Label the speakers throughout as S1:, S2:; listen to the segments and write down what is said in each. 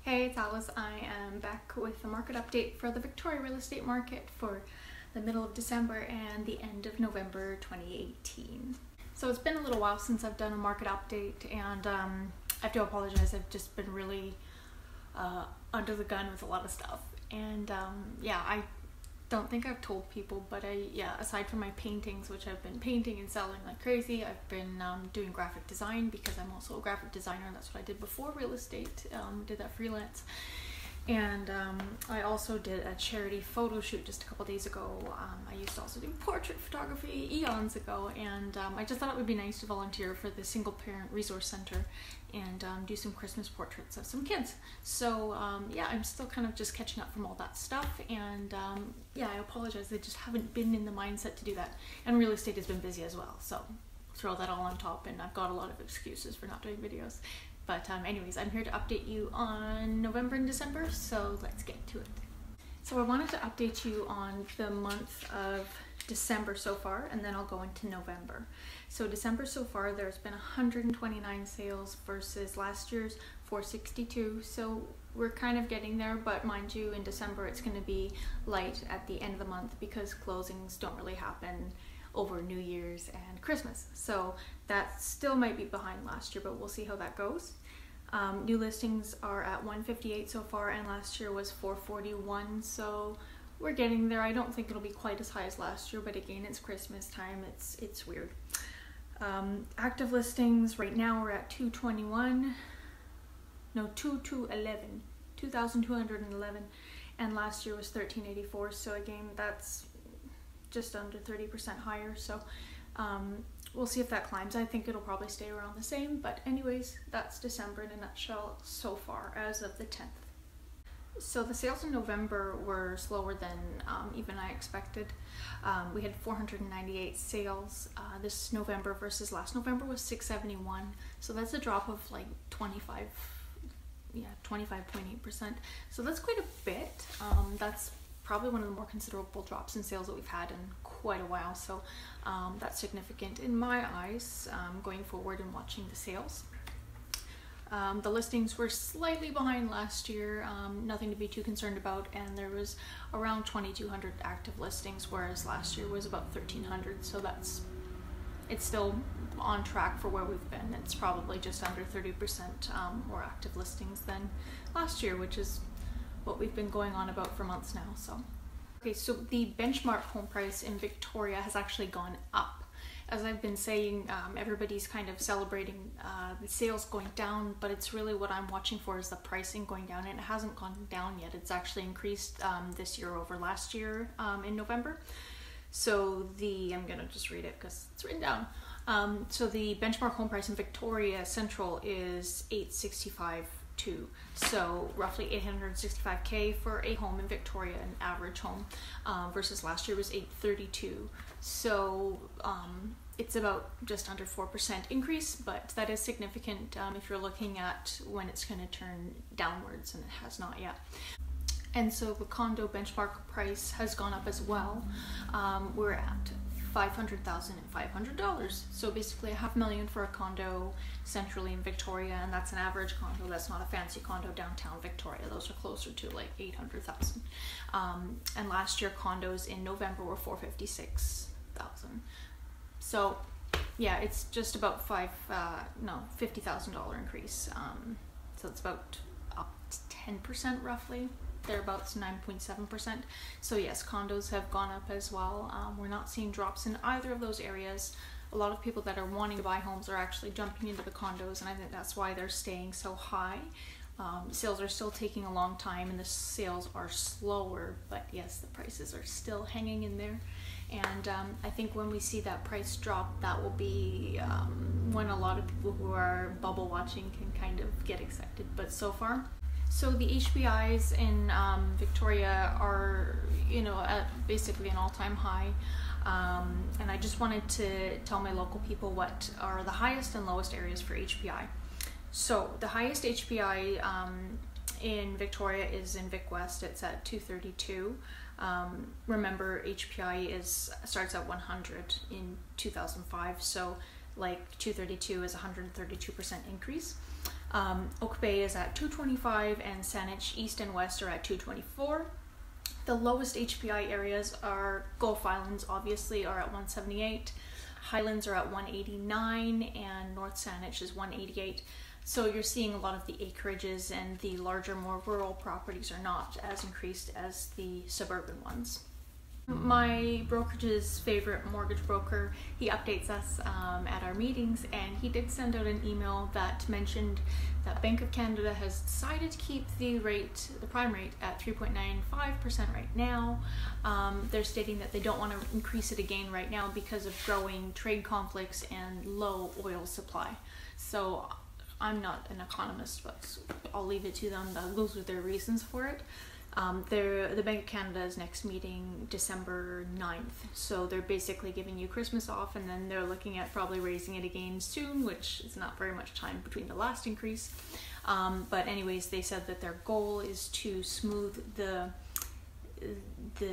S1: Hey, it's Alice. I am back with the market update for the Victoria real estate market for the middle of December and the end of November 2018. So it's been a little while since I've done a market update, and I have to apologize. I've just been really under the gun with a lot of stuff, and yeah, I don't think I've told people, but aside from my paintings, which I've been painting and selling like crazy, I've been doing graphic design because I'm also a graphic designer, and that's what I did before real estate. Did that freelance, and I also did a charity photo shoot just a couple days ago. I used to also do portrait photography eons ago, and I just thought it would be nice to volunteer for the single parent resource center and do some Christmas portraits of some kids. So yeah, I'm still kind of just catching up from all that stuff, and yeah, I apologize. I just haven't been in the mindset to do that, and real estate has been busy as well, so throw that all on top, and I've got a lot of excuses for not doing videos. But anyways, I'm here to update you on November and December, so let's get to it. So I wanted to update you on the month of December so far, and then I'll go into November. So December so far, there's been 129 sales versus last year's 462. So we're kind of getting there, but mind you, in December it's going to be light at the end of the month because closings don't really happen over New Year's and Christmas. So that still might be behind last year, but we'll see how that goes. New listings are at 158 so far, and last year was 441, so we're getting there. I don't think it'll be quite as high as last year, but again, it's Christmas time. It's weird. Active listings right now we're at 221. No, 2,211, and last year was 1,384. So again, that's just under 30% higher. So we'll see if that climbs. I think it'll probably stay around the same. But anyways, that's December in a nutshell so far as of the 10th. So the sales in November were slower than even I expected. We had 498 sales this November versus last November was 671. So that's a drop of like 25.8%. So that's quite a bit. That's probably one of the more considerable drops in sales that we've had in quite a while. So that's significant in my eyes going forward and watching the sales. The listings were slightly behind last year, nothing to be too concerned about, and there was around 2,200 active listings, whereas last year was about 1,300, so it's still on track for where we've been. It's probably just under 30% more active listings than last year, which is what we've been going on about for months now. Okay, so the benchmark home price in Victoria has actually gone up. As I've been saying, everybody's kind of celebrating the sales going down, but it's really what I'm watching for is the pricing going down, and it hasn't gone down yet. It's actually increased this year over last year in November. So I'm gonna just read it because it's written down. So the benchmark home price in Victoria Central is $865,200, so roughly $865K for a home in Victoria, an average home, versus last year was $832,000. So it's about just under 4% increase, but that is significant if you're looking at when it's going to turn downwards, and it has not yet. And so the condo benchmark price has gone up as well. We're at $500,500. So basically $500,000 for a condo centrally in Victoria, and that's an average condo. That's not a fancy condo downtown Victoria. Those are closer to like $800,000. And last year condos in November were $456,000. So yeah, it's just about $50,000 increase. So it's about up to 10% roughly. Thereabouts 9.7%. So yes, condos have gone up as well. We're not seeing drops in either of those areas. A lot of people that are wanting to buy homes are actually jumping into the condos, and I think that's why they're staying so high. Sales are still taking a long time, and the sales are slower, but yes, the prices are still hanging in there. And I think when we see that price drop, that will be when a lot of people who are bubble watching can kind of get excited. But so far, so the HPIs in Victoria are, at basically an all-time high. And I just wanted to tell my local people what are the highest and lowest areas for HPI. So the highest HPI in Victoria is in Vic West. It's at 232. Remember, HPI starts at 100 in 2005. So like 232 is 132% increase. Oak Bay is at 225 and Saanich East and West are at 224. The lowest HPI areas are Gulf Islands, obviously, are at 178. Highlands are at 189 and North Saanich is 188. So you're seeing a lot of the acreages and the larger, more rural properties are not as increased as the suburban ones. My brokerage's favorite mortgage broker, he updates us at our meetings, and he did send out an email that mentioned that Bank of Canada has decided to keep the prime rate at 3.95% right now. They're stating that they don't want to increase it again right now because of growing trade conflicts and low oil supply. So I'm not an economist, but I'll leave it to them. Those are their reasons for it. The Bank of Canada's next meeting December 9th, so they're basically giving you Christmas off, and then they're looking at probably raising it again soon, which is not very much time between the last increase. But anyways, they said that their goal is to smooth the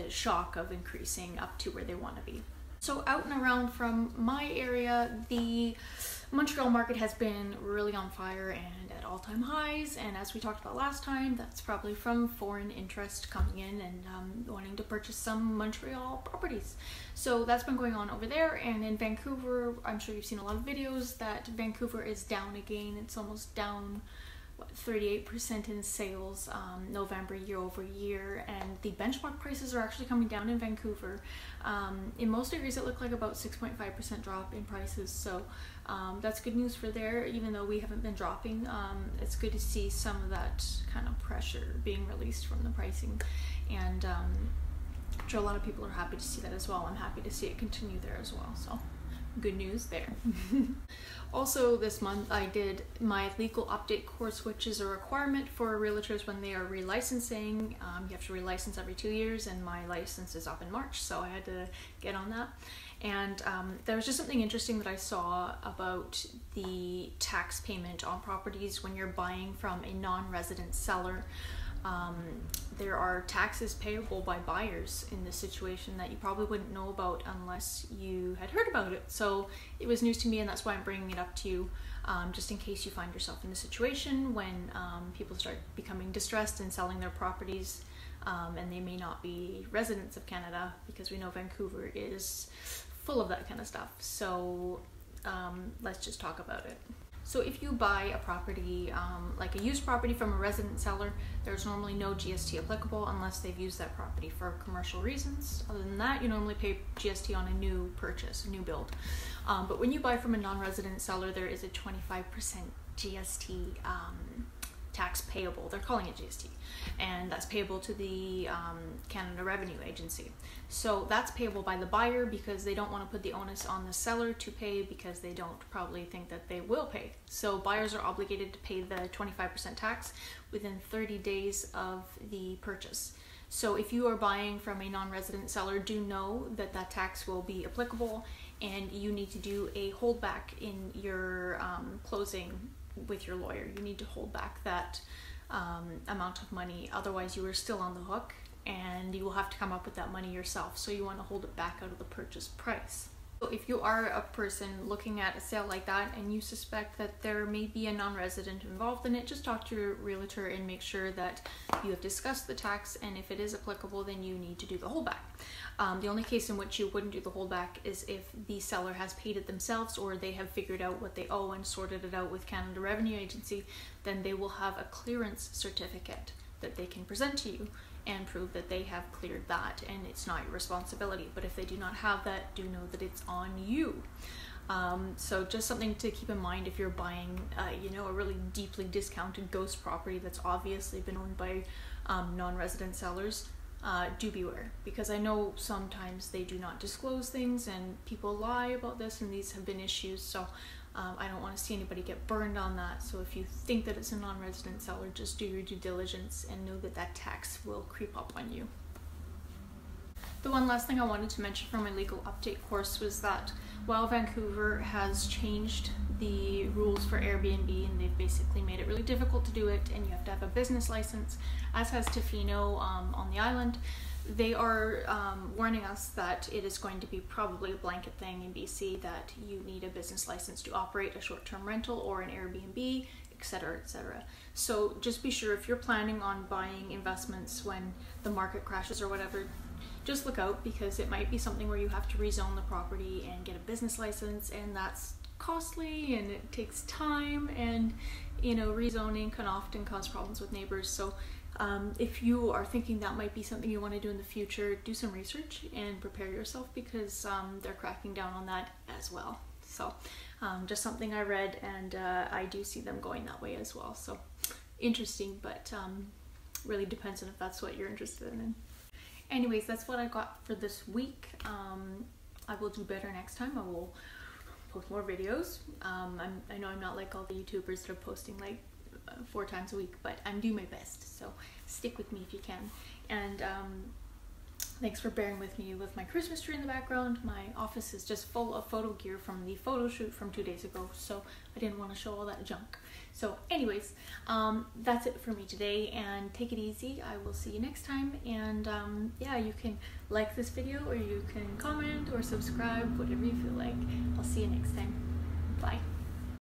S1: shock of increasing up to where they want to be. So out and around from my area, the Montreal market has been really on fire and at all-time highs, and as we talked about last time, that's probably from foreign interest coming in and wanting to purchase some Montreal properties. So that's been going on over there. And in Vancouver, I'm sure you've seen a lot of videos that Vancouver is down again. It's almost down 38% in sales November year over year, and the benchmark prices are actually coming down in Vancouver. In most areas it looked like about 6.5% drop in prices, so that's good news for there. Even though we haven't been dropping, it's good to see some of that kind of pressure being released from the pricing, and I'm sure a lot of people are happy to see that as well. I'm happy to see it continue there as well, so good news there. Also this month I did my legal update course, which is a requirement for realtors when they are relicensing. You have to relicense every 2 years, and my license is up in March, so I had to get on that. And there was just something interesting that I saw about the tax payment on properties when you're buying from a non-resident seller. There are taxes payable by buyers in this situation that you probably wouldn't know about unless you had heard about it. So it was news to me, and that's why I'm bringing it up to you, just in case you find yourself in a situation when people start becoming distressed and selling their properties, and they may not be residents of Canada, because we know Vancouver is full of that kind of stuff. So let's just talk about it. So if you buy a property, like a used property from a resident seller, there's normally no GST applicable unless they've used that property for commercial reasons. Other than that, you normally pay GST on a new purchase, a new build. But when you buy from a non-resident seller, there is a 25% GST tax payable. They're calling it GST, and that's payable to the Canada Revenue Agency. So that's payable by the buyer because they don't want to put the onus on the seller to pay, because they don't probably think that they will pay. So buyers are obligated to pay the 25% tax within 30 days of the purchase. So if you are buying from a non-resident seller, do know that that tax will be applicable, and you need to do a holdback in your closing with your lawyer. You need to hold back that amount of money, otherwise you are still on the hook and you will have to come up with that money yourself. So you want to hold it back out of the purchase price. So if you are a person looking at a sale like that and you suspect that there may be a non-resident involved in it, just talk to your realtor and make sure that you have discussed the tax, and if it is applicable, then you need to do the holdback. The only case in which you wouldn't do the holdback is if the seller has paid it themselves, or they have figured out what they owe and sorted it out with Canada Revenue Agency. Then they will have a clearance certificate that they can present to you and prove that they have cleared that, and it's not your responsibility. But if they do not have that, do know that it's on you. So just something to keep in mind if you're buying a really deeply discounted ghost property that's obviously been owned by non-resident sellers. Do beware, because I know sometimes they do not disclose things and people lie about this, and these have been issues. So I don't want to see anybody get burned on that. So if you think that it's a non-resident seller, just do your due diligence and know that that tax will creep up on you. The one last thing I wanted to mention from my legal update course was that while Vancouver has changed the rules for Airbnb, and they've basically made it really difficult to do it, and you have to have a business license, as has Tofino on the island, they are warning us that it is going to be probably a blanket thing in BC that you need a business license to operate a short-term rental or an Airbnb. etc., etc. So just be sure, if you're planning on buying investments when the market crashes or whatever, just look out, because it might be something where you have to rezone the property and get a business license, and that's costly and it takes time, and you know, rezoning can often cause problems with neighbors. So if you are thinking that might be something you want to do in the future, do some research and prepare yourself, because they're cracking down on that as well. So just something I read, and I do see them going that way as well. So interesting, but really depends on if that's what you're interested in. Anyways, that's what I got for this week. I will do better next time. I will post more videos. I know I'm not like all the YouTubers that are posting like 4 times a week, but I'm doing my best, so stick with me if you can. And thanks for bearing with me with my Christmas tree in the background. My office is just full of photo gear from the photo shoot from 2 days ago, so I didn't want to show all that junk. So anyways, that's it for me today, and take it easy. I will see you next time, and yeah, you can like this video, or you can comment or subscribe, whatever you feel like.